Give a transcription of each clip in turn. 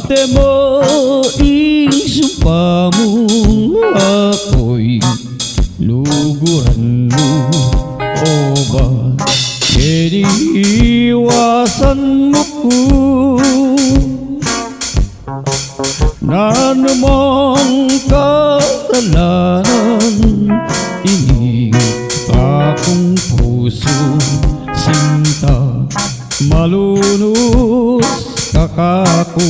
Ante mo sumpa mo, ako'y luguran mo. O ba iniiwasan mo ko? Na namang kasalanan, inig akong puso, sinta malunos kakako.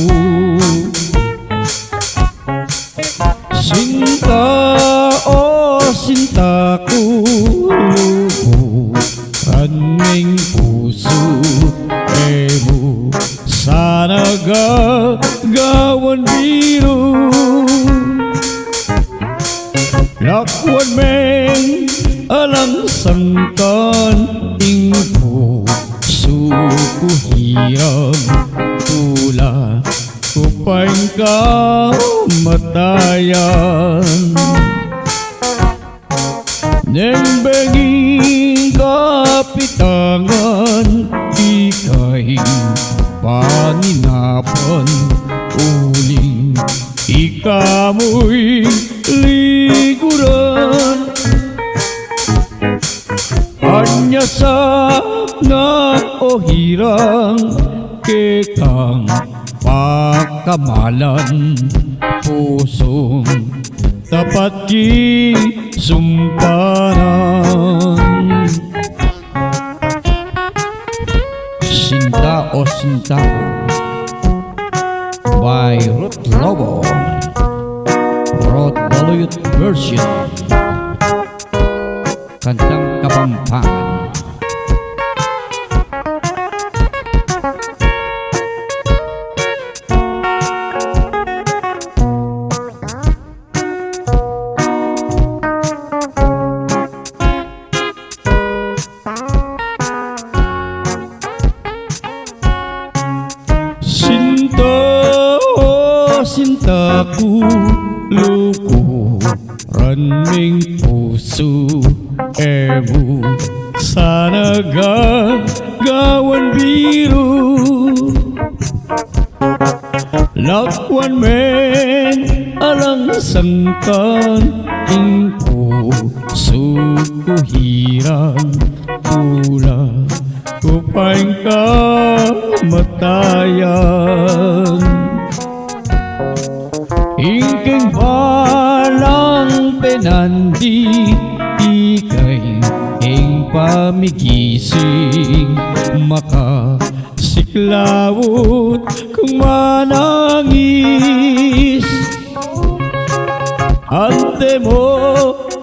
Sinta o sinta ko, luburan puso, mo sana gagawan biro. Lakwan meng alang sangkan, ingpo suku hiram tula kupaing kamatayan. Neng benging kapitangan, ika'y paninapan, uling ikamoy liguran. Anya sa nga o hirang kekang pakamalan, pusong tapat ki sumpanan. Sinta o Sinta by Ruth Lobo, Rod Bollywood version, kantang Kapampangan. Sinta ko, lukuran ming puso, mo sana gagawan biro. Lakwan men alang sangkan, ingpo suku hirang tula kupaing kamatayan. Ingking balang penandi, ika'y ing pamigising, makasiklawot kung manangis. Ante mo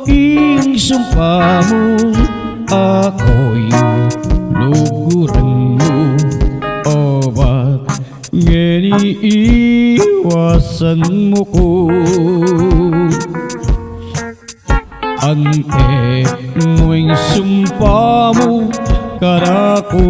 ing sumpa mo, ako'y luguran mo. O ba't iniiwasan mo ko? Ante mo'y sumpa mo karako.